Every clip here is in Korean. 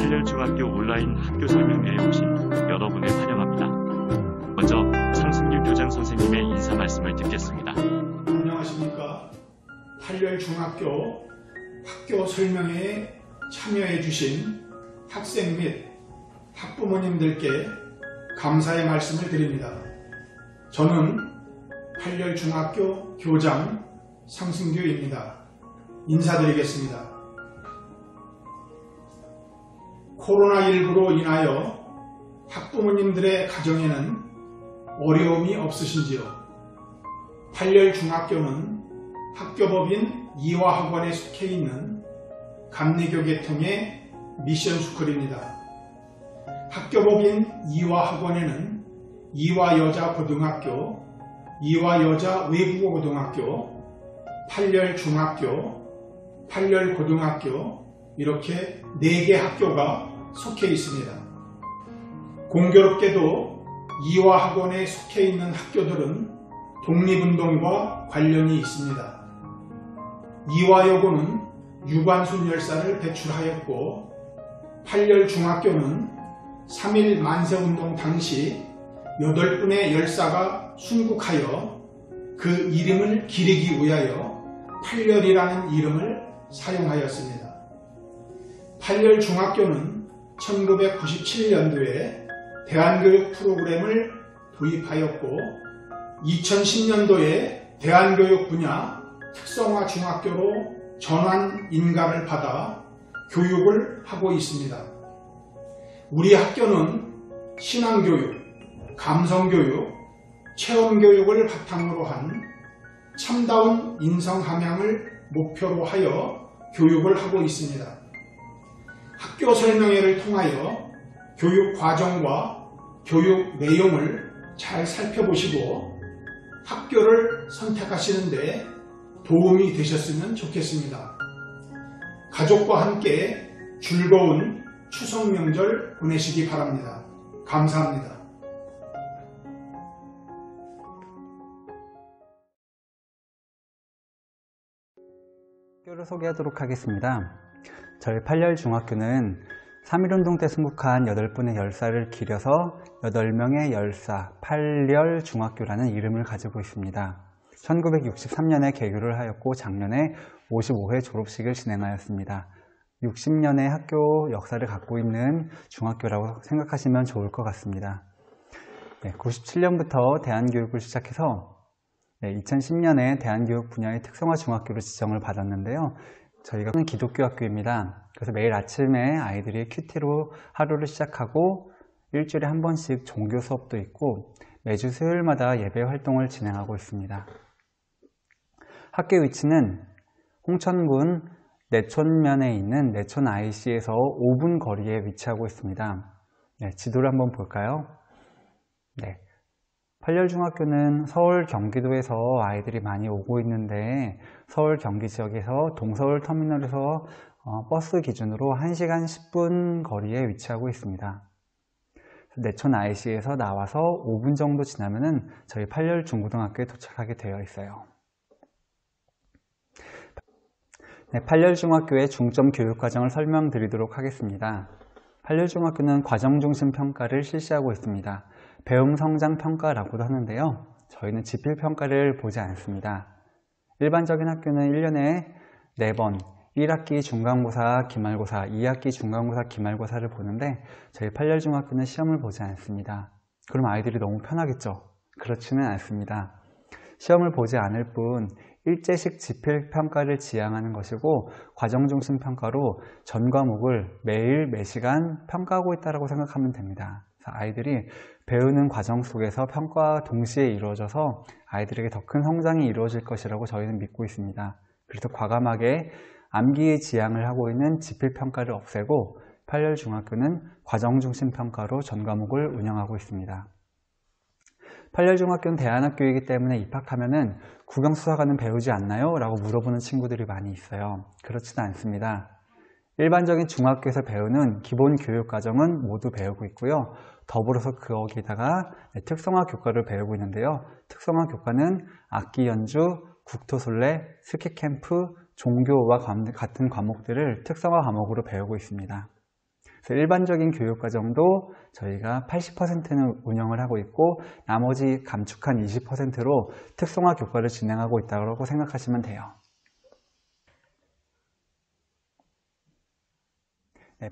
팔렬중학교 온라인 학교 설명회에 오신 여러분을 환영합니다. 먼저 상승규 교장 선생님의 인사 말씀을 듣겠습니다. 안녕하십니까. 팔렬중학교 학교 설명회에 참여해 주신 학생 및 학부모님들께 감사의 말씀을 드립니다. 저는 팔렬중학교 교장 상승규입니다. 인사드리겠습니다. 코로나19로 인하여 학부모님들의 가정에는 어려움이 없으신지요? 팔렬중학교는 학교법인 이화학원에 속해 있는 감리교 계통의 미션스쿨입니다. 학교법인 이화학원에는 이화여자고등학교, 이화여자외국어고등학교, 팔렬중학교, 팔렬고등학교 이렇게 4개 학교가 속해 있습니다. 공교롭게도 이화학원에 속해 있는 학교들은 독립운동과 관련이 있습니다. 이화여고는 유관순 열사를 배출하였고 팔렬중학교는 3.1 만세운동 당시 8분의 열사가 순국하여 그 이름을 기리기 위하여 팔렬이라는 이름을 사용하였습니다. 팔렬중학교는 1997년도에 대안교육 프로그램을 도입하였고 2010년도에 대안교육 분야 특성화 중학교로 전환 인가를 받아 교육을 하고 있습니다. 우리 학교는 신앙교육, 감성교육, 체험교육을 바탕으로 한 참다운 인성함양을 목표로 하여 교육을 하고 있습니다. 학교 설명회를 통하여 교육 과정과 교육 내용을 잘 살펴보시고 학교를 선택하시는데 도움이 되셨으면 좋겠습니다. 가족과 함께 즐거운 추석 명절 보내시기 바랍니다. 감사합니다. 학교를 소개하도록 하겠습니다. 저희 팔렬중학교는 3.1운동 때 순국한 8분의 열사를 기려서 8명의 열사 팔렬중학교라는 이름을 가지고 있습니다. 1963년에 개교를 하였고 작년에 55회 졸업식을 진행하였습니다. 60년의 학교 역사를 갖고 있는 중학교라고 생각하시면 좋을 것 같습니다. 97년부터 대안교육을 시작해서 2010년에 대안교육 분야의 특성화 중학교로 지정을 받았는데요. 저희가 기독교 학교입니다. 그래서 매일 아침에 아이들이 큐티로 하루를 시작하고 일주일에 한 번씩 종교 수업도 있고 매주 수요일마다 예배 활동을 진행하고 있습니다. 학교 위치는 홍천군 내촌면에 있는 내촌 IC에서 5분 거리에 위치하고 있습니다. 지도를 한번 볼까요? 팔렬중학교는 서울 경기도에서 아이들이 많이 오고 있는데 서울 경기 지역에서 동서울 터미널에서 버스 기준으로 1시간 10분 거리에 위치하고 있습니다. 내촌 IC에서 나와서 5분 정도 지나면 저희 팔렬중고등학교에 도착하게 되어 있어요. 팔렬중학교의 중점 교육과정을 설명드리도록 하겠습니다. 팔렬중학교는 과정중심 평가를 실시하고 있습니다. 배움성장평가라고도 하는데요. 저희는 지필평가를 보지 않습니다. 일반적인 학교는 1년에 4번 1학기 중간고사, 기말고사, 2학기 중간고사, 기말고사를 보는데 저희 팔렬중학교는 시험을 보지 않습니다. 그럼 아이들이 너무 편하겠죠? 그렇지는 않습니다. 시험을 보지 않을 뿐 일제식 지필평가를 지향하는 것이고 과정중심 평가로 전 과목을 매일 매시간 평가하고 있다고 생각하면 됩니다. 아이들이 배우는 과정 속에서 평가와 동시에 이루어져서 아이들에게 더 큰 성장이 이루어질 것이라고 저희는 믿고 있습니다. 그래서 과감하게 암기의 지향을 하고 있는 지필평가를 없애고 팔렬중학교는 과정중심 평가로 전 과목을 운영하고 있습니다. 팔렬중학교는 대안학교이기 때문에 입학하면은 국영수사관은 배우지 않나요? 라고 물어보는 친구들이 많이 있어요. 그렇지는 않습니다. 일반적인 중학교에서 배우는 기본 교육과정은 모두 배우고 있고요. 더불어서 거기다가 특성화 교과를 배우고 있는데요. 특성화 교과는 악기 연주, 국토순례, 스키캠프, 종교와 같은 과목들을 특성화 과목으로 배우고 있습니다. 그래서 일반적인 교육과정도 저희가 80%는 운영을 하고 있고 나머지 감축한 20%로 특성화 교과를 진행하고 있다고 생각하시면 돼요. 네,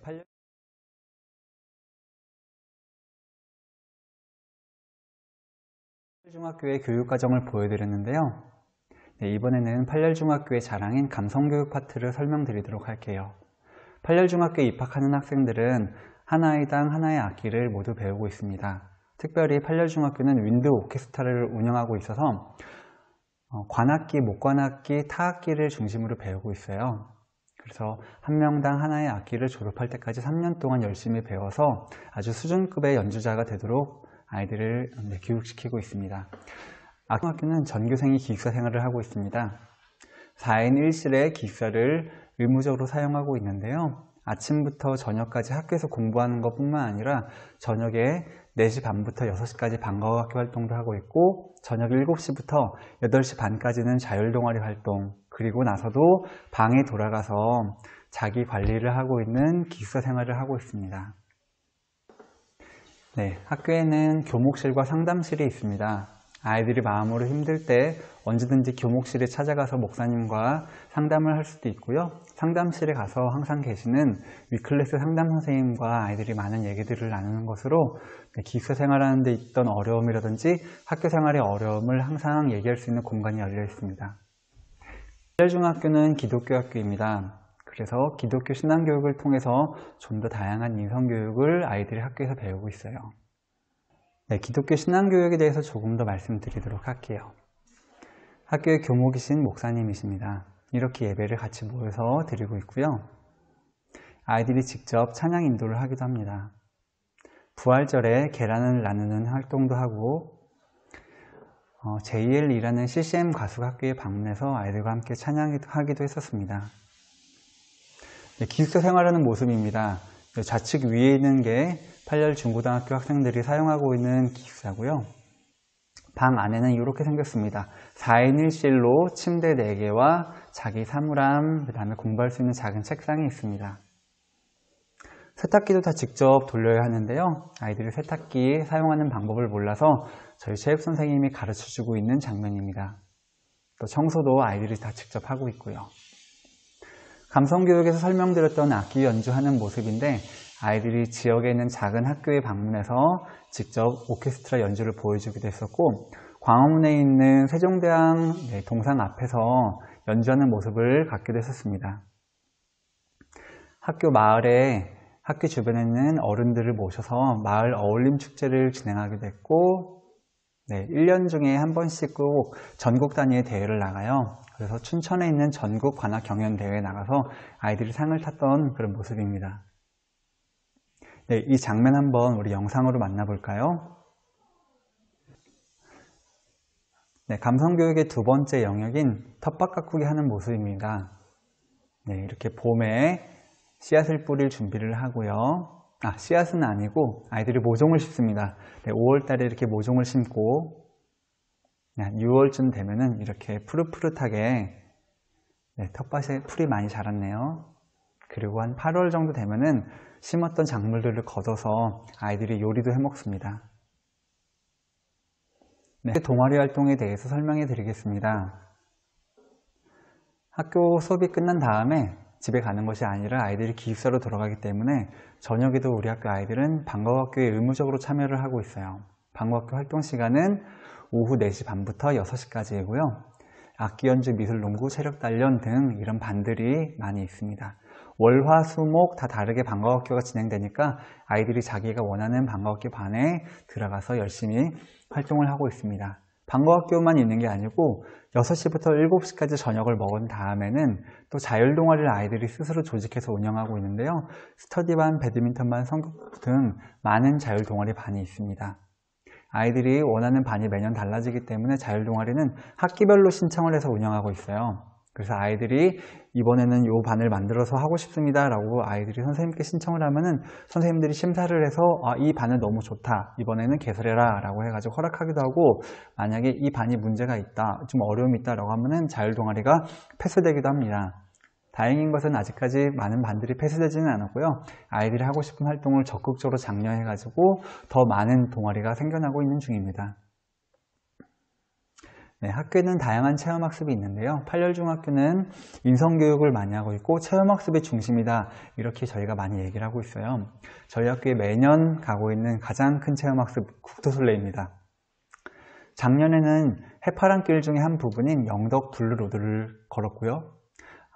팔렬중학교의 교육과정을 보여드렸는데요. 네, 이번에는 팔렬중학교의 자랑인 감성교육 파트를 설명드리도록 할게요. 팔렬중학교에 입학하는 학생들은 한 아이당 하나의 악기를 모두 배우고 있습니다. 특별히 팔렬중학교는 윈드 오케스트라를 운영하고 있어서 관악기, 목관악기, 타악기를 중심으로 배우고 있어요. 그래서 한 명당 하나의 악기를 졸업할 때까지 3년 동안 열심히 배워서 아주 수준급의 연주자가 되도록 아이들을 교육시키고 있습니다. 학교는 전교생이 기숙사 생활을 하고 있습니다. 4인 1실의 기숙사를 의무적으로 사용하고 있는데요. 아침부터 저녁까지 학교에서 공부하는 것뿐만 아니라 저녁에 4시 반부터 6시까지 방과후학교 활동도 하고 있고 저녁 7시부터 8시 반까지는 자율동아리 활동, 그리고 나서도 방에 돌아가서 자기 관리를 하고 있는 기숙사 생활을 하고 있습니다. 네, 학교에는 교목실과 상담실이 있습니다. 아이들이 마음으로 힘들 때 언제든지 교목실에 찾아가서 목사님과 상담을 할 수도 있고요. 상담실에 가서 항상 계시는 위클래스 상담 선생님과 아이들이 많은 얘기들을 나누는 것으로 기숙사 생활하는 데 있던 어려움이라든지 학교 생활의 어려움을 항상 얘기할 수 있는 공간이 열려 있습니다. 팔렬중학교는 기독교 학교입니다. 그래서 기독교 신앙교육을 통해서 좀 더 다양한 인성교육을 아이들이 학교에서 배우고 있어요. 네, 기독교 신앙교육에 대해서 조금 더 말씀드리도록 할게요. 학교의 교목이신 목사님이십니다. 이렇게 예배를 같이 모여서 드리고 있고요. 아이들이 직접 찬양 인도를 하기도 합니다. 부활절에 계란을 나누는 활동도 하고 JL이라는 CCM 가수가 학교에 방문해서 아이들과 함께 찬양하기도 했었습니다. 네, 기숙사 생활하는 모습입니다. 좌측 위에 있는 게 팔렬 중고등학교 학생들이 사용하고 있는 기숙사고요. 방 안에는 이렇게 생겼습니다. 4인 1실로 침대 4개와 자기 사물함, 그 다음에 공부할 수 있는 작은 책상이 있습니다. 세탁기도 다 직접 돌려야 하는데요. 아이들이 세탁기 사용하는 방법을 몰라서 저희 체육선생님이 가르쳐주고 있는 장면입니다. 또 청소도 아이들이 다 직접 하고 있고요. 감성교육에서 설명드렸던 악기 연주하는 모습인데 아이들이 지역에 있는 작은 학교에 방문해서 직접 오케스트라 연주를 보여주기도 했었고 광화문에 있는 세종대왕 동상 앞에서 연주하는 모습을 갖기도 했었습니다. 학교 마을에 학교 주변에 있는 어른들을 모셔서 마을 어울림 축제를 진행하기도 했고 1년 중에 한 번씩 꼭 전국 단위의 대회를 나가요. 그래서 춘천에 있는 전국 관악 경연 대회에 나가서 아이들이 상을 탔던 그런 모습입니다. 네, 이 장면 한번 우리 영상으로 만나볼까요? 네, 감성교육의 두 번째 영역인 텃밭 가꾸기 하는 모습입니다. 네, 이렇게 봄에 씨앗을 뿌릴 준비를 하고요. 씨앗은 아니고 아이들이 모종을 심습니다. 네, 5월달에 이렇게 모종을 심고 6월쯤 되면은 이렇게 푸릇푸릇하게 텃밭에 풀이 많이 자랐네요. 그리고 한 8월 정도 되면은 심었던 작물들을 걷어서 아이들이 요리도 해 먹습니다. 네, 동아리 활동에 대해서 설명해 드리겠습니다. 학교 수업이 끝난 다음에 집에 가는 것이 아니라 아이들이 기숙사로 들어가기 때문에 저녁에도 우리 학교 아이들은 방과후학교에 의무적으로 참여를 하고 있어요. 방과후학교 활동 시간은 오후 4시 반부터 6시까지이고요. 악기 연주, 미술, 농구, 체력 단련 등 이런 반들이 많이 있습니다. 월, 화, 수, 목 다 다르게 방과후학교가 진행되니까 아이들이 자기가 원하는 방과후학교 반에 들어가서 열심히 활동을 하고 있습니다. 방과후학교만 있는 게 아니고 6시부터 7시까지 저녁을 먹은 다음에는 또 자율동아리를 아이들이 스스로 조직해서 운영하고 있는데요. 스터디반, 배드민턴반, 성격부 등 많은 자율동아리 반이 있습니다. 아이들이 원하는 반이 매년 달라지기 때문에 자율동아리는 학기별로 신청을 해서 운영하고 있어요. 그래서 아이들이 이번에는 이 반을 만들어서 하고 싶습니다 라고 아이들이 선생님께 신청을 하면은 선생님들이 심사를 해서 이 반은 너무 좋다, 이번에는 개설해라 라고 해가지고 허락하기도 하고, 만약에 이 반이 문제가 있다, 좀 어려움이 있다 라고 하면은 자율동아리가 폐쇄되기도 합니다. 다행인 것은 아직까지 많은 반들이 폐쇄되지는 않았고요. 아이들이 하고 싶은 활동을 적극적으로 장려해가지고 더 많은 동아리가 생겨나고 있는 중입니다. 네, 학교에는 다양한 체험학습이 있는데요. 팔렬중학교는 인성교육을 많이 하고 있고 체험학습이 중심이다, 이렇게 저희가 많이 얘기를 하고 있어요. 저희 학교에 매년 가고 있는 가장 큰 체험학습 국토술래입니다. 작년에는 해파랑길 중에 한 부분인 영덕 블루로드를 걸었고요.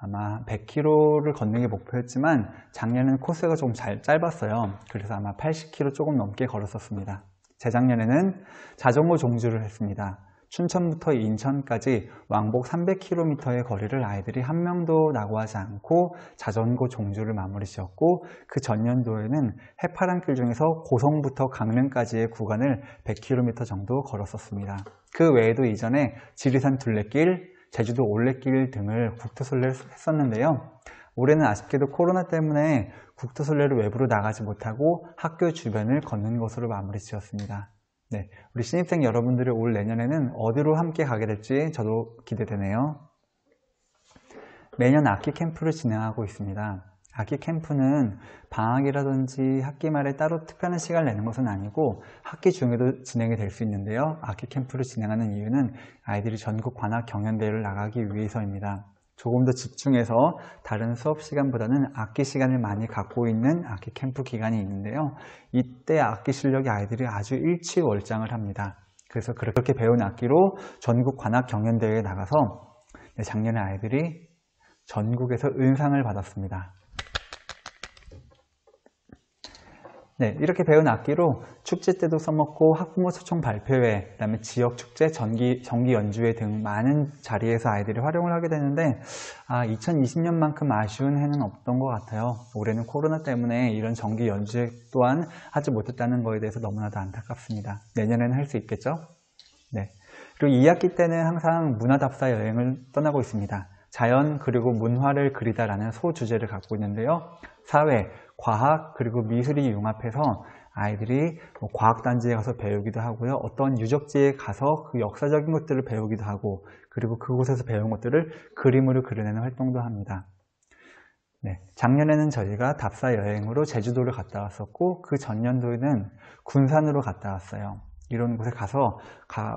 아마 100km를 걷는 게 목표였지만 작년에는 코스가 좀 짧았어요. 그래서 아마 80km 조금 넘게 걸었었습니다. 재작년에는 자전거 종주를 했습니다. 춘천부터 인천까지 왕복 300km의 거리를 아이들이 한 명도 낙오하지 않고 자전거 종주를 마무리 지었고, 그 전년도에는 해파랑길 중에서 고성부터 강릉까지의 구간을 100km 정도 걸었었습니다. 그 외에도 이전에 지리산 둘레길, 제주도 올레길 등을 국토술래를 했었는데요. 올해는 아쉽게도 코로나 때문에 국토술래를 외부로 나가지 못하고 학교 주변을 걷는 것으로 마무리 지었습니다. 네, 우리 신입생 여러분들이 올 내년에는 어디로 함께 가게 될지 저도 기대되네요. 매년 악기 캠프를 진행하고 있습니다. 악기 캠프는 방학이라든지 학기 말에 따로 특별한 시간을 내는 것은 아니고 학기 중에도 진행이 될 수 있는데요. 악기 캠프를 진행하는 이유는 아이들이 전국 관악 경연대회를 나가기 위해서입니다. 조금 더 집중해서 다른 수업 시간보다는 악기 시간을 많이 갖고 있는 악기 캠프 기간이 있는데요. 이때 악기 실력이 아이들이 아주 일취월장을 합니다. 그래서 그렇게 배운 악기로 전국 관악 경연대회에 나가서 작년에 아이들이 전국에서 은상을 받았습니다. 네, 이렇게 배운 악기로 축제 때도 써먹고 학부모 초청 발표회, 그다음에 지역 축제, 정기 연주회 등 많은 자리에서 아이들이 활용을 하게 되는데 2020년만큼 아쉬운 해는 없던 것 같아요. 올해는 코로나 때문에 이런 정기 연주회 또한 하지 못했다는 거에 대해서 너무나도 안타깝습니다. 내년에는 할 수 있겠죠? 네. 그리고 2학기 때는 항상 문화답사 여행을 떠나고 있습니다. 자연 그리고 문화를 그리다라는 소주제를 갖고 있는데요. 사회, 과학 그리고 미술이 융합해서 아이들이 과학단지에 가서 배우기도 하고요. 어떤 유적지에 가서 그 역사적인 것들을 배우기도 하고, 그리고 그곳에서 배운 것들을 그림으로 그려내는 활동도 합니다. 네, 작년에는 저희가 답사 여행으로 제주도를 갔다 왔었고, 그 전년도에는 군산으로 갔다 왔어요. 이런 곳에 가서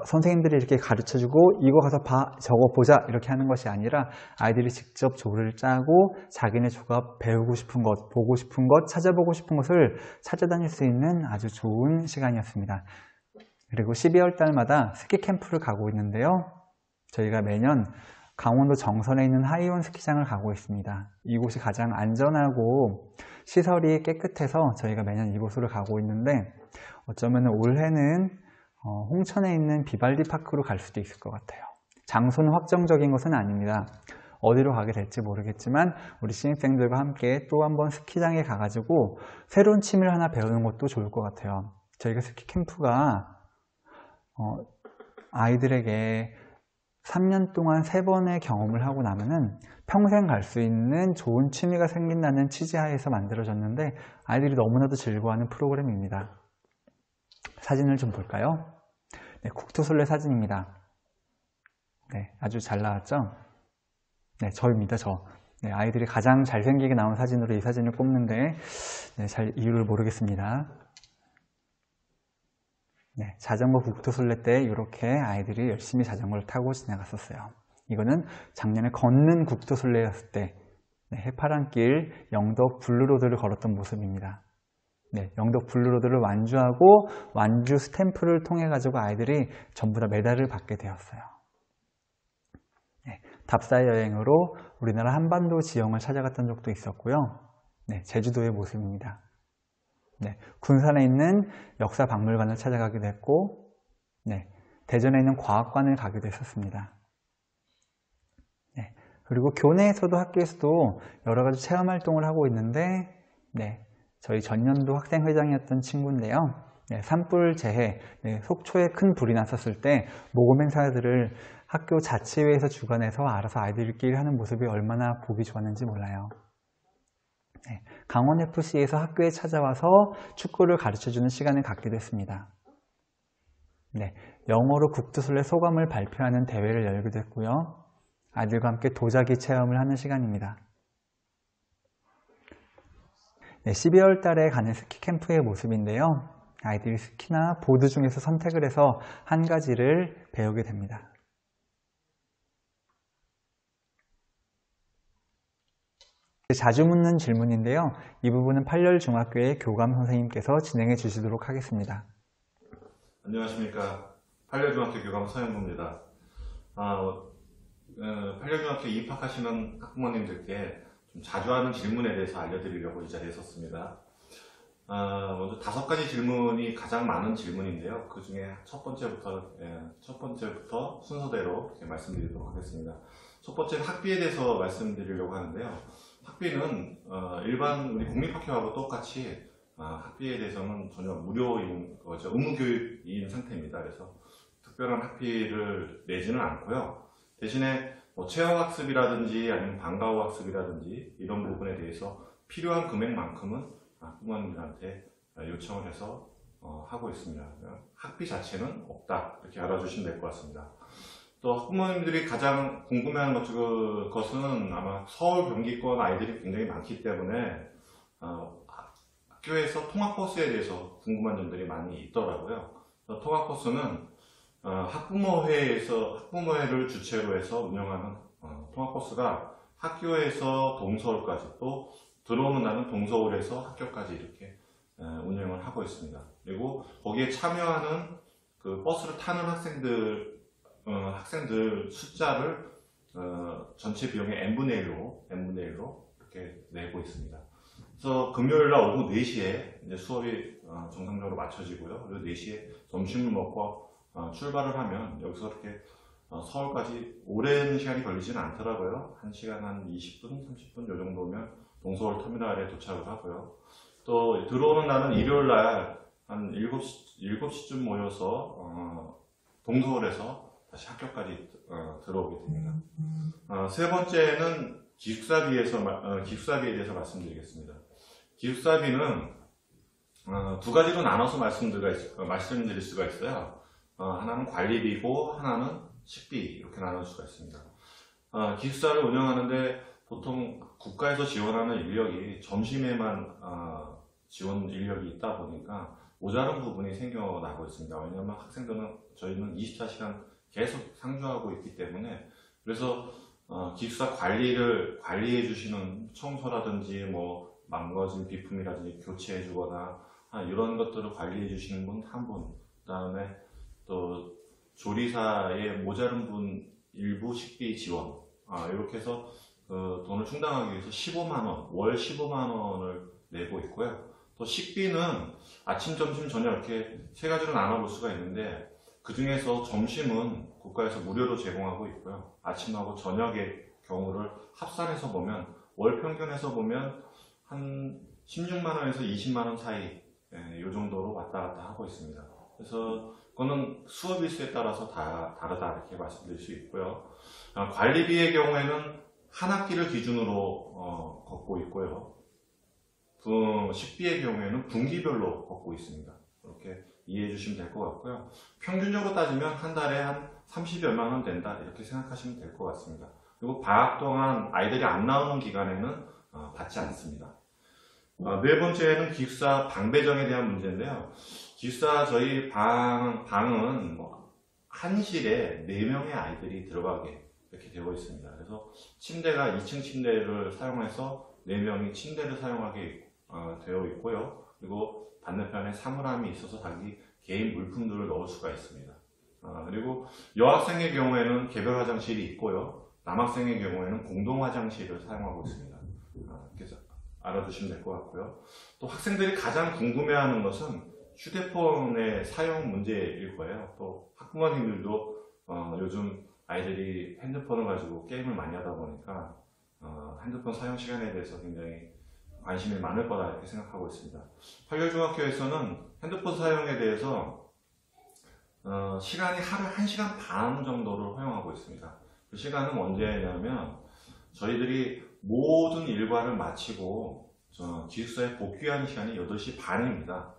선생님들이 이렇게 가르쳐주고 이거 가서 봐, 저거 보자 이렇게 하는 것이 아니라 아이들이 직접 조를 짜고 자기네 조가 배우고 싶은 것, 보고 싶은 것, 찾아보고 싶은 것을 찾아다닐 수 있는 아주 좋은 시간이었습니다. 그리고 12월 달마다 스키 캠프를 가고 있는데요. 저희가 매년 강원도 정선에 있는 하이원 스키장을 가고 있습니다. 이곳이 가장 안전하고 시설이 깨끗해서 저희가 매년 이곳으로 가고 있는데, 어쩌면 올해는 홍천에 있는 비발디 파크로 갈 수도 있을 것 같아요. 장소는 확정적인 것은 아닙니다. 어디로 가게 될지 모르겠지만 우리 신입생들과 함께 또 한번 스키장에 가가지고 새로운 취미를 하나 배우는 것도 좋을 것 같아요. 저희가 스키 캠프가 아이들에게 3년 동안 3번의 경험을 하고 나면은 평생 갈 수 있는 좋은 취미가 생긴다는 취지하에서 만들어졌는데, 아이들이 너무나도 즐거워하는 프로그램입니다. 사진을 좀 볼까요? 네, 국토술래 사진입니다. 네, 아주 잘 나왔죠? 네, 저입니다, 저. 네, 아이들이 가장 잘생기게 나온 사진으로 이 사진을 꼽는데, 네, 잘 이유를 모르겠습니다. 네, 자전거 국토술래 때 이렇게 아이들이 열심히 자전거를 타고 지나갔었어요. 이거는 작년에 걷는 국토술래였을 때 해파랑길 영덕 블루로드를 걸었던 모습입니다. 네, 영덕 블루로드를 완주하고 완주 스탬프를 통해 가지고 아이들이 전부 다 메달을 받게 되었어요. 네, 답사 여행으로 우리나라 한반도 지형을 찾아갔던 적도 있었고요. 네, 제주도의 모습입니다. 네, 군산에 있는 역사박물관을 찾아가기도 했고, 네, 대전에 있는 과학관을 가기도 했었습니다. 네, 그리고 교내에서도 학교에서도 여러 가지 체험 활동을 하고 있는데, 네, 저희 전년도 학생회장이었던 친구인데요. 네, 산불 재해, 네, 속초에 큰 불이 났었을 때 모금 행사들을 학교 자치회에서 주관해서 알아서 아이들끼리 하는 모습이 얼마나 보기 좋았는지 몰라요. 네, 강원FC에서 학교에 찾아와서 축구를 가르쳐주는 시간을 갖기도 했습니다. 네, 영어로 국토술래 소감을 발표하는 대회를 열기도 했고요. 아이들과 함께 도자기 체험을 하는 시간입니다. 네, 12월 달에 가는 스키 캠프의 모습인데요. 아이들이 스키나 보드 중에서 선택을 해서 한 가지를 배우게 됩니다. 자주 묻는 질문인데요. 이 부분은 팔렬중학교의 교감 선생님께서 진행해 주시도록 하겠습니다. 안녕하십니까. 팔렬중학교 교감 서영구입니다. 팔렬중학교 입학하시는 학부모님들께 좀 자주 하는 질문에 대해서 알려드리려고 이 자리에 섰습니다. 먼저 5가지 질문이 가장 많은 질문인데요. 그 중에 첫 번째부터 순서대로 이렇게 말씀드리도록 하겠습니다. 첫 번째는 학비에 대해서 말씀드리려고 하는데요. 학비는 일반 우리 공립학교하고 똑같이 학비에 대해서는 전혀 무료인 거죠. 의무교육인 상태입니다. 그래서 특별한 학비를 내지는 않고요. 대신에 뭐 체험학습이라든지 아니면 방과후 학습이라든지 이런 부분에 대해서 필요한 금액만큼은 학부모님들한테 요청을 해서 하고 있습니다. 학비 자체는 없다, 이렇게 알아주시면 될 것 같습니다. 또 학부모님들이 가장 궁금해하는 것은 아마 서울 경기권 아이들이 굉장히 많기 때문에 학교에서 통학버스에 대해서 궁금한 점들이 많이 있더라고요. 통학버스는 학부모회를 주체로 해서 운영하는 통학버스가 학교에서 동서울까지, 또 들어오는 날은 동서울에서 학교까지 이렇게 운영을 하고 있습니다. 그리고 거기에 참여하는 그 버스를 타는 학생들 숫자를 전체 비용의 n분의 1로 이렇게 내고 있습니다. 그래서 금요일날 오후 4시에 이제 수업이 정상적으로 마쳐지고요. 그리고 4시에 점심을 먹고 출발을 하면 여기서 이렇게 서울까지 오랜 시간이 걸리지는 않더라고요. 1시간 한 20분, 30분 요 정도면 동서울 터미널에 도착을 하고요. 또 들어오는 날은 일요일날 한 7시쯤 모여서 동서울에서 다시 학교까지 들어오게 됩니다. 세 번째는 기숙사비에 대해서 말씀드리겠습니다. 기숙사비는 2가지로 나눠서 말씀드릴 수가 있어요. 하나는 관리비고 하나는 식비, 이렇게 나눌 수가 있습니다. 기숙사를 운영하는데 보통 국가에서 지원하는 인력이 점심에만 지원 인력이 있다 보니까 모자란 부분이 생겨나고 있습니다. 왜냐하면 저희는 24시간 계속 상주하고 있기 때문에, 그래서 기숙사 관리를 관리해 주시는 청소라든지 뭐 망가진 비품이라든지 교체해 주거나 이런 것들을 관리해 주시는 분 한 분, 그 다음에 또 조리사의 모자른 분 일부 식비 지원, 이렇게 해서 돈을 충당하기 위해서 15만원, 월 15만원을 내고 있고요. 또 식비는 아침, 점심, 저녁 이렇게 3가지로 나눠볼 수가 있는데, 그 중에서 점심은 국가에서 무료로 제공하고 있고요. 아침하고 저녁의 경우를 합산해서 보면, 월 평균에서 보면 한 16만원에서 20만원 사이, 이 정도로 왔다 갔다 하고 있습니다. 그래서 그거는 수업 일수에 따라서 다 다르다, 이렇게 말씀드릴 수 있고요. 관리비의 경우에는 한 학기를 기준으로 걷고 있고요. 식비의 경우에는 분기별로 걷고 있습니다. 이렇게 이해해 주시면 될 것 같고요. 평균적으로 따지면 한 달에 한 30여만 원 된다, 이렇게 생각하시면 될 것 같습니다. 그리고 방학 동안 아이들이 안 나오는 기간에는 받지 않습니다. 네 번째는 기숙사 방 배정에 대한 문제인데요. 기숙사 저희 방은 한실에 4명의 아이들이 들어가게 이렇게 되어 있습니다. 그래서 침대가 2층 침대를 사용해서 4명이 침대를 사용하게 되어 있고요. 그리고 반대편에 사물함이 있어서 자기 개인 물품들을 넣을 수가 있습니다. 그리고 여학생의 경우에는 개별 화장실이 있고요. 남학생의 경우에는 공동 화장실을 사용하고 있습니다. 그래서 알아두시면 될 것 같고요. 또 학생들이 가장 궁금해하는 것은 휴대폰의 사용 문제일 거예요. 또 학부모님들도 요즘 아이들이 핸드폰을 가지고 게임을 많이 하다 보니까 핸드폰 사용 시간에 대해서 굉장히 관심이 많을 거다, 이렇게 생각하고 있습니다. 팔렬중학교에서는 핸드폰 사용에 대해서 시간이 하루 1시간 반 정도를 허용하고 있습니다. 그 시간은 언제냐면 저희들이 모든 일과를 마치고 기숙사에 복귀하는 시간이 8시 반입니다.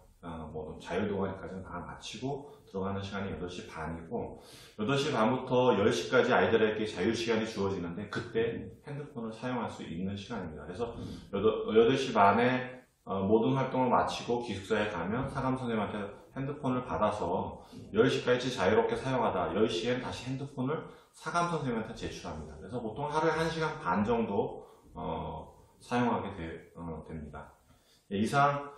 뭐 자율동아리까지는 다 마치고 들어가는 시간이 8시 반이고, 8시 반부터 10시까지 아이들에게 자유시간이 주어지는데 그때 핸드폰을 사용할 수 있는 시간입니다. 그래서 8시 반에 모든 활동을 마치고 기숙사에 가면 사감 선생님한테 핸드폰을 받아서 10시까지 자유롭게 사용하다 10시엔 다시 핸드폰을 사감 선생님한테 제출합니다. 그래서 보통 하루에 1시간 반 정도 사용하게 됩니다. 이상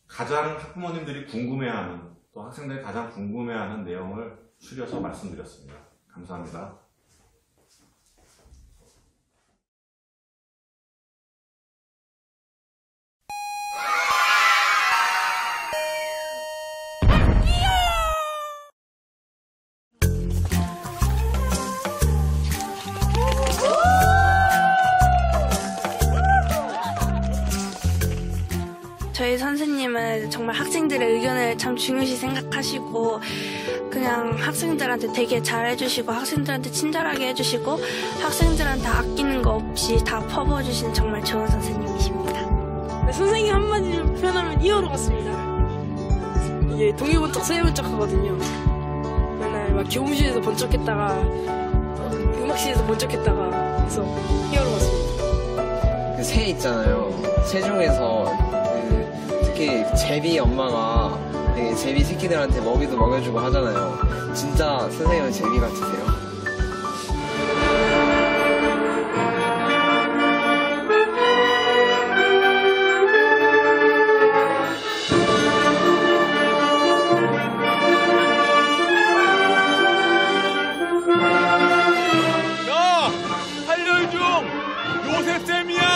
가장 학부모님들이 궁금해하는, 또 학생들이 가장 궁금해하는 내용을 추려서 말씀드렸습니다. 감사합니다. 저희 선생님은 정말 학생들의 의견을 참 중요시 생각하시고 그냥 학생들한테 되게 잘해주시고 학생들한테 친절하게 해주시고 학생들한테 아끼는 거 없이 다 퍼부어주시는 정말 좋은 선생님이십니다. 네, 선생님 한마디로 표현하면 히어로 같습니다. 이게 동해번쩍 서해번쩍 하거든요. 맨날 막 교무실에서 번쩍했다가 음악실에서 번쩍했다가 그래서 히어로 같습니다. 그 새 있잖아요. 새 중에서 특히 제비 엄마가 되게 제비 새끼들한테 먹이도 먹여주고 하잖아요. 진짜 선생님은 제비 같으세요. 야! 한열 중 요셉쌤이야!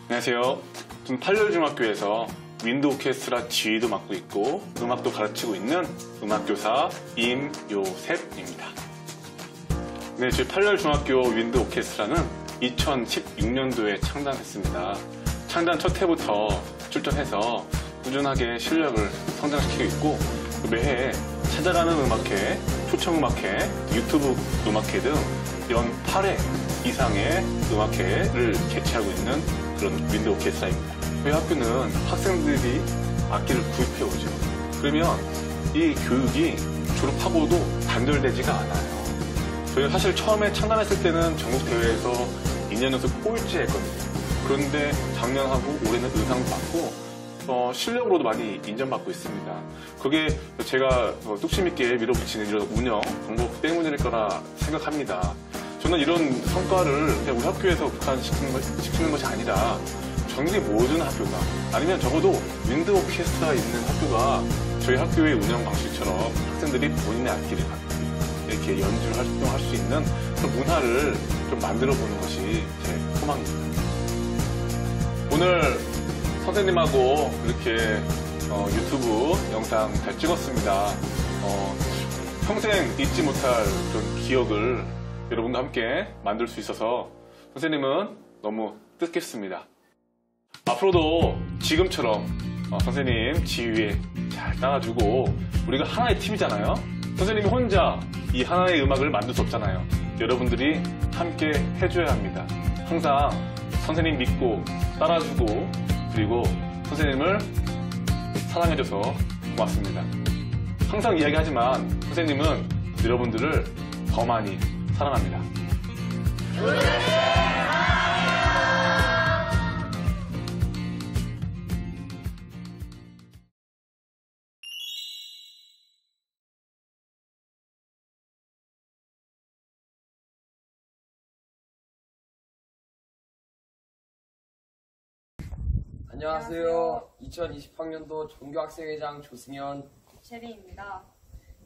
안녕하세요. 저는 팔렬중학교에서 윈드 오케스트라 지휘도 맡고 있고 음악도 가르치고 있는 음악교사 임요셉입니다. 네, 저희 팔렬중학교 윈드 오케스트라는 2016년도에 창단했습니다. 창단 첫 해부터 출전해서 꾸준하게 실력을 성장시키고 있고 매해 찾아가는 음악회, 초청음악회, 유튜브 음악회 등 연 8회 이상의 음악회를 개최하고 있는 그런 윈드 오케스트라입니다. 저희 학교는 학생들이 악기를 구입해 오죠. 그러면 이 교육이 졸업하고도 단절되지가 않아요. 저희가 사실 처음에 창단했을 때는 전국대회에서 2년 연속 꼴찌했거든요. 그런데 작년하고 올해는 의상도 받고 실력으로도 많이 인정받고 있습니다. 그게 제가 뚝심 있게 밀어붙이는 이런 운영 방법 때문일 거라 생각합니다. 저는 이런 성과를 그냥 우리 학교에서 국한시키는 것이 아니라 전국의 모든 학교가 아니면 적어도 윈드 오케스트라 있는 학교가 저희 학교의 운영 방식처럼 학생들이 본인의 악기를 갖고 이렇게 연주를 활동할 수 있는 그런 문화를 좀 좀 만들어보는 것이 제 소망입니다. 오늘 선생님하고 이렇게 유튜브 영상 잘 찍었습니다. 평생 잊지 못할 그런 기억을 여러분과 함께 만들 수 있어서 선생님은 너무 뜻깊습니다. 앞으로도 지금처럼 선생님 지휘에 잘 따라주고 우리가 하나의 팀이잖아요. 선생님이 혼자 이 하나의 음악을 만들 수 없잖아요. 여러분들이 함께 해줘야 합니다. 항상 선생님 믿고 따라주고 그리고 선생님을 사랑해줘서 고맙습니다. 항상 이야기하지만 선생님은 여러분들을 더 많이 사랑합니다. 안녕하세요. 2020학년도 전교학생회장 조승현 제리입니다.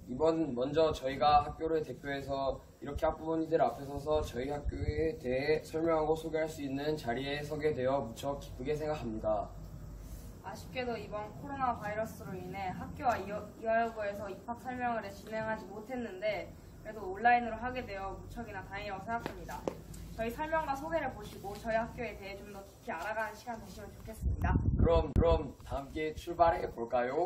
이번 먼저 저희가 학교를 대표해서 이렇게 학부모님들 앞에 서서 저희 학교에 대해 설명하고 소개할 수 있는 자리에 서게 되어 무척 기쁘게 생각합니다. 아쉽게도 이번 코로나 바이러스로 인해 학교와 이화여고에서 입학 설명회를 진행하지 못했는데 그래도 온라인으로 하게 되어 무척이나 다행이라고 생각합니다. 저희 설명과 소개를 보시고 저희 학교에 대해 좀 더 깊이 알아가는 시간 되시면 좋겠습니다. 그럼 다 함께 출발해 볼까요?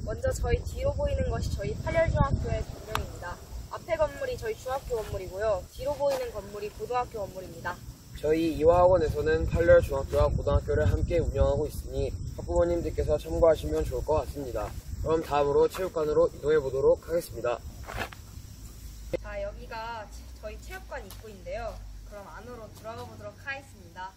먼저 저희 뒤로 보이는 것이 저희 팔열중학교의 전경입니다. 앞에 건물이 저희 중학교 건물이고요. 뒤로 보이는 건물이 고등학교 건물입니다. 저희 이화학원에서는 팔열중학교와 고등학교를 함께 운영하고 있으니 학부모님들께서 참고하시면 좋을 것 같습니다. 그럼 다음으로 체육관으로 이동해 보도록 하겠습니다. 자, 여기가 저희 체육관 입구인데요. 그럼 안으로 들어가 보도록 하겠습니다.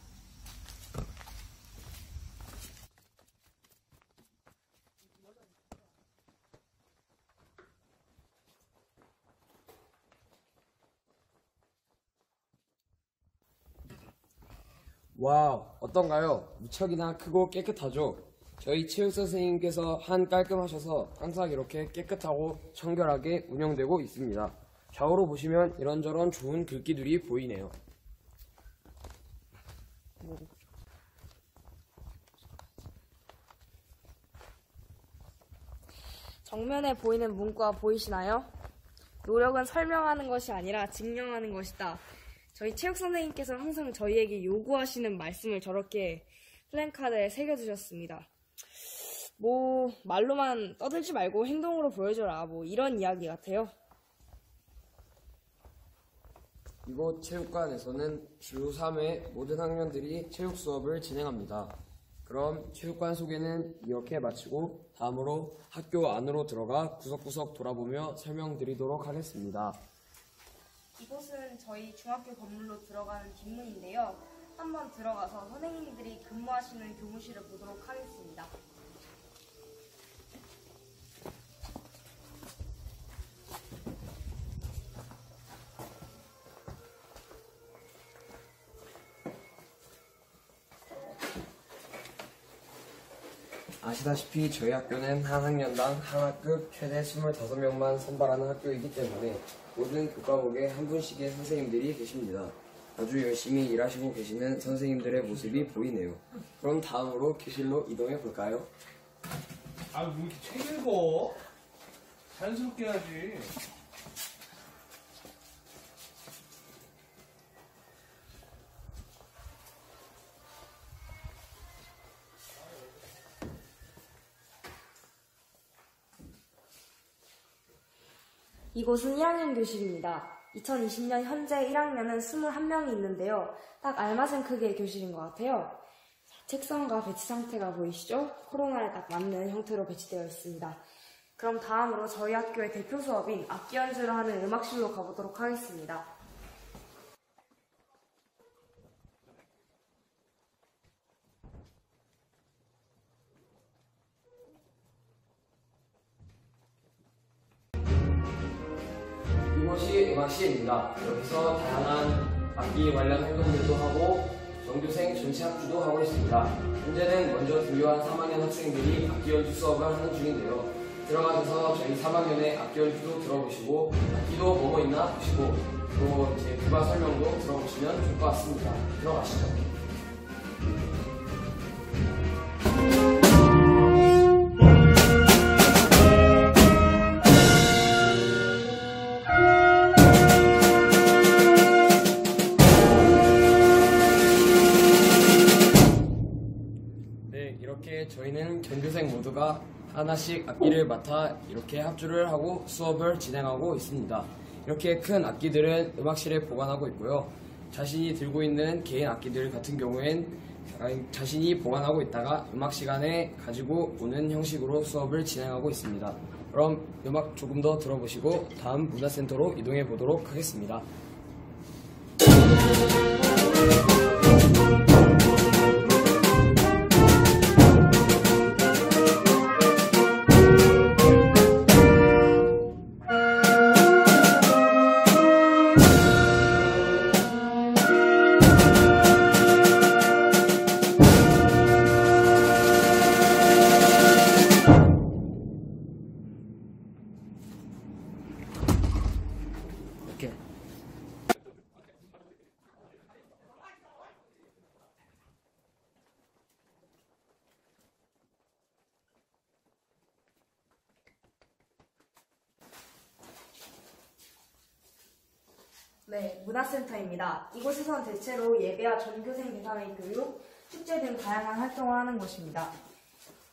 와우, 어떤가요? 무척이나 크고 깨끗하죠? 저희 체육선생님께서 깔끔하셔서 항상 이렇게 깨끗하고 청결하게 운영되고 있습니다. 좌우로 보시면 이런저런 좋은 글귀들이 보이네요. 정면에 보이는 문구가 보이시나요? 노력은 설명하는 것이 아니라 증명하는 것이다. 저희 체육 선생님께서 항상 저희에게 요구하시는 말씀을 저렇게 플랜카드에 새겨두셨습니다. 말로만 떠들지 말고 행동으로 보여줘라. 이런 이야기 같아요. 이곳 체육관에서는 주 3회 모든 학년들이 체육 수업을 진행합니다. 그럼 체육관 소개는 이렇게 마치고 다음으로 학교 안으로 들어가 구석구석 돌아보며 설명드리도록 하겠습니다. 이곳은 저희 중학교 건물로 들어가는 뒷문인데요. 한번 들어가서 선생님들이 근무하시는 교무실을 보도록 하겠습니다. 아시다시피 저희 학교는 한 학년당 한 학급 최대 25명만 선발하는 학교이기 때문에 모든 교과목에 한 분씩의 선생님들이 계십니다. 아주 열심히 일하시고 계시는 선생님들의 모습이 보이네요. 그럼 다음으로 교실로 이동해 볼까요? 왜 이렇게 책 읽어? 자연스럽게 해야지. 이곳은 1학년 교실입니다. 2020년 현재 1학년은 21명이 있는데요. 딱 알맞은 크기의 교실인 것 같아요. 책상과 배치 상태가 보이시죠? 코로나에 딱 맞는 형태로 배치되어 있습니다. 그럼 다음으로 저희 학교의 대표 수업인 악기 연주를 하는 음악실로 가보도록 하겠습니다. 이곳이 음악실입니다. 여기서 다양한 악기 관련 활동들도 하고 전교생 전체 합주도 하고 있습니다. 현재는 먼저 등교한 3학년 학생들이 악기 연주 수업을 하는 중인데요. 들어가셔서 저희 3학년의 악기 연주도 들어보시고 악기도 뭐뭐 있나 보시고 또 이제 결과 설명도 들어보시면 좋을 것 같습니다. 들어가시죠. 네, 이렇게 저희는 전교생 모두가 하나씩 악기를 맡아 이렇게 합주를 하고 수업을 진행하고 있습니다. 이렇게 큰 악기들은 음악실에 보관하고 있고요. 자신이 들고 있는 개인 악기들 같은 경우엔 자신이 보관하고 있다가 음악 시간에 가지고 오는 형식으로 수업을 진행하고 있습니다. 그럼 음악 조금 더 들어보시고 다음 문화센터로 이동해 보도록 하겠습니다. 이렇게 네, 문화센터입니다. 이곳에선 대체로 예배와 전교생 대상의 교육, 축제 등 다양한 활동을 하는 곳입니다.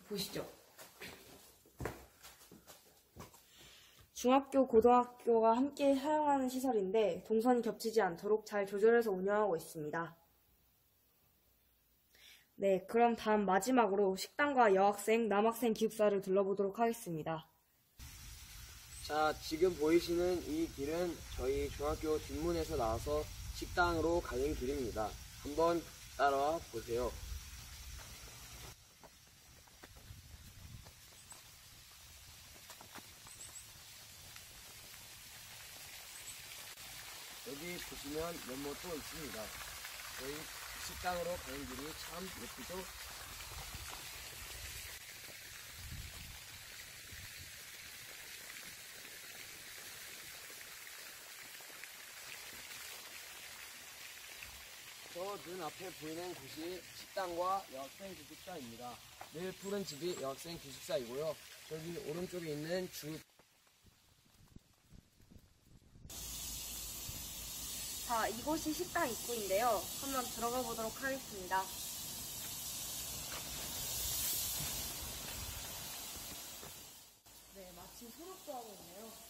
보시죠. 중학교, 고등학교가 함께 사용하는 시설인데 동선이 겹치지 않도록 잘 조절해서 운영하고 있습니다. 네, 그럼 다음 마지막으로 식당과 여학생, 남학생 기숙사를 둘러보도록 하겠습니다. 자, 지금 보이시는 이 길은 저희 중학교 뒷문에서 나와서 식당으로 가는 길입니다. 한번 따라와 보세요. 여기 보시면 연못도 있습니다. 저희 식당으로 가는 길이 참 예쁘죠? 저 눈앞에 보이는 곳이 식당과 여학생 기숙사입니다. 늘 푸른 집이 여학생 기숙사이고요. 저기 오른쪽에 있는 자, 이곳이 식당 입구인데요. 한번 들어가 보도록 하겠습니다. 네, 마침 소독도 하고 있네요.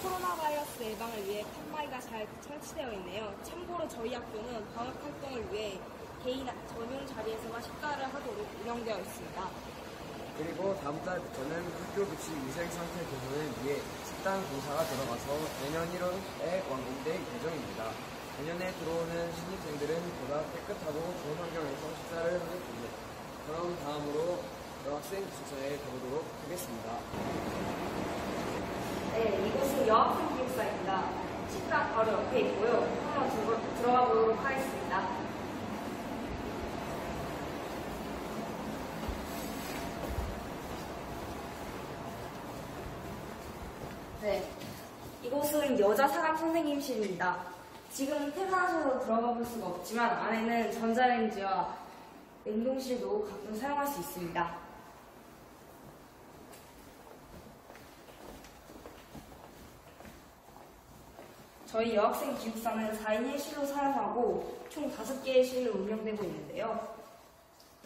코로나 바이러스 예방을 위해 칸막이가 잘 설치되어 있네요. 참고로 저희 학교는 방역 활동을 위해 개인 전용 자리에서만 식사를 하도록 운영되어 있습니다. 그리고 다음 달부터는 학교 급식 위생 상태 개선을 위해 식당 공사가 들어가서 내년 1월에 완공될 예정입니다. 내년에 들어오는 신입생들은 보다 깨끗하고 좋은 환경에서 식사를 하게 됩니다. 그럼 다음으로 여학생 기숙사에 가보도록 하겠습니다. 네, 이곳은 여학생 기숙사입니다. 식당 바로 옆에 있고요. 한번 들어가 보도록 하겠습니다. 네, 이곳은 여자 사감 선생님실입니다. 지금 퇴근하셔서 들어가 볼 수가 없지만 안에는 전자레인지와 냉동실도 가끔 사용할 수 있습니다. 저희 여학생 기숙사는 4인 1실로 사용하고 총 5개의 실로 운영되고 있는데요.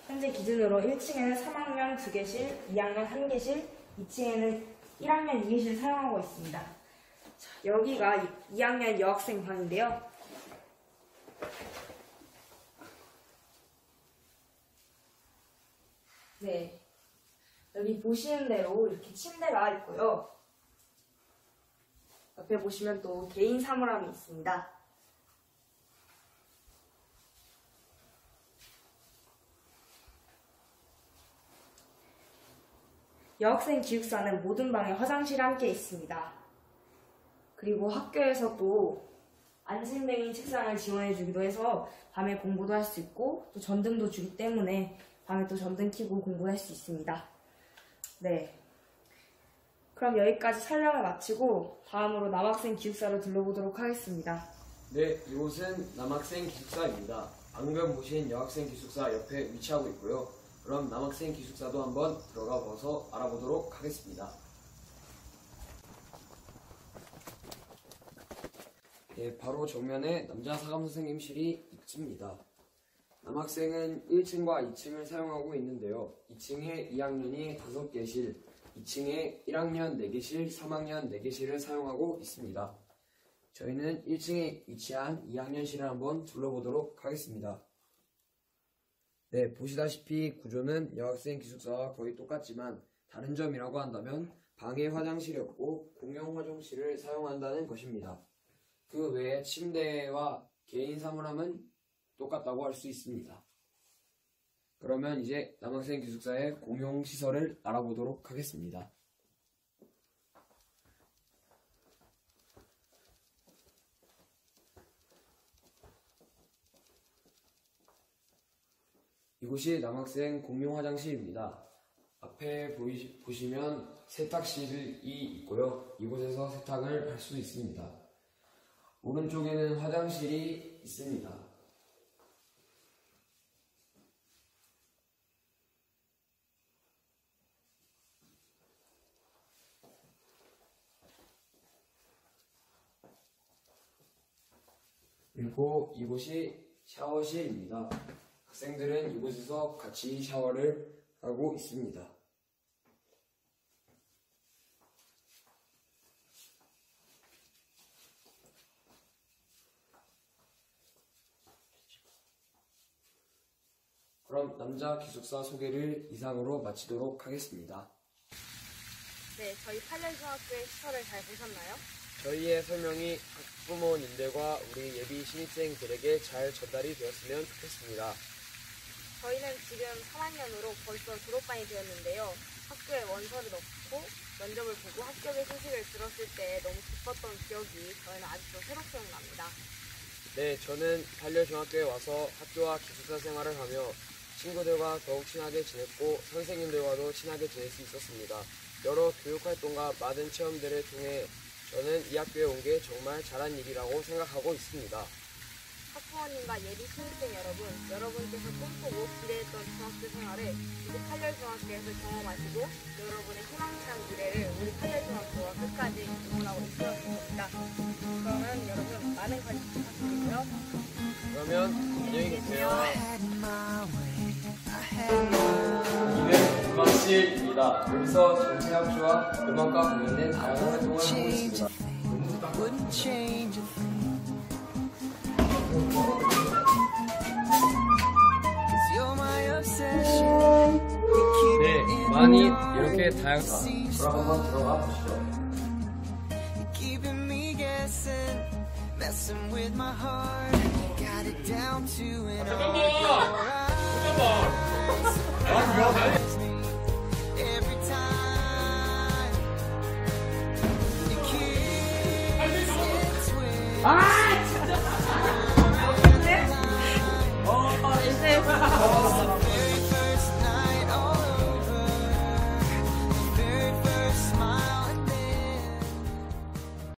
현재 기준으로 1층에는 3학년 2개실, 2학년 1개실, 2층에는 1학년 2개실 사용하고 있습니다. 자, 여기가 2학년 여학생 방인데요. 네, 여기 보시는 대로 이렇게 침대가 있고요. 옆에 보시면 또 개인 사물함이 있습니다. 여학생 기숙사는 모든 방에 화장실이 함께 있습니다. 그리고 학교에서도 안진뱅이 책상을 지원해주기도 해서 밤에 공부도 할 수 있고 또 전등도 주기 때문에 밤에 또 전등 켜고 공부할 수 있습니다. 네. 그럼 여기까지 설명을 마치고 다음으로 남학생 기숙사를 둘러보도록 하겠습니다. 네, 이곳은 남학생 기숙사입니다. 방금 보신 여학생 기숙사 옆에 위치하고 있고요. 그럼 남학생 기숙사도 한번 들어가 봐서 알아보도록 하겠습니다. 네, 바로 정면에 남자 사감 선생님실이 있습니다. 남학생은 1층과 2층을 사용하고 있는데요. 2층에 2학년이 5개실, 2층에 1학년 4개실, 3학년 4개실을 사용하고 있습니다. 저희는 1층에 위치한 2학년실을 한번 둘러보도록 하겠습니다. 네, 보시다시피 구조는 여학생 기숙사와 거의 똑같지만 다른 점이라고 한다면 방에 화장실이 없고 공용 화장실을 사용한다는 것입니다. 그 외에 침대와 개인 사물함은 똑같다고 할 수 있습니다. 그러면 이제 남학생 기숙사의 공용 시설을 알아보도록 하겠습니다. 이곳이 남학생 공용 화장실입니다. 앞에 보시면 세탁실이 있고요. 이곳에서 세탁을 할 수 있습니다. 오른쪽에는 화장실이 있습니다. 그리고 이곳이 샤워실입니다. 학생들은 이곳에서 같이 샤워를 하고 있습니다. 그럼 남자 기숙사 소개를 이상으로 마치도록 하겠습니다. 네, 저희 팔년중학교의 시설을 잘 보셨나요? 저희의 설명이 학부모님들과 우리 예비 신입생들에게 잘 전달이 되었으면 좋겠습니다. 저희는 지금 3학년으로 벌써 졸업반이 되었는데요. 학교에 원서를 넣고 면접을 보고 합격의 소식을 들었을 때 너무 기뻤던 기억이 저희는 아직도 새롭게 납니다. 네, 저는 팔려중학교에 와서 학교와 기숙사 생활을 하며 친구들과 더욱 친하게 지냈고 선생님들과도 친하게 지낼 수 있었습니다. 여러 교육활동과 많은 체험들을 통해 저는 이 학교에 온 게 정말 잘한 일이라고 생각하고 있습니다. 학부모님과 예비 신입생 여러분께서 꿈꾸고 기대했던 중학교 생활을 이제 팔려중학교에서 경험하시고 여러분의 희망찬 미래를 우리 팔려중학교와 끝까지 응원하고 있으셨을 겁니다. 그러면 여러분 많은 관심 부탁드리고요. 그러면 안녕히 계세요. 이는 음악실입니다. 여기서 전체 합주와 음악과 관련된 다양한 활동을 하고 있습니다. 네, 많이 이렇게 다양한 그럼 한번 들어가 보시죠. 아!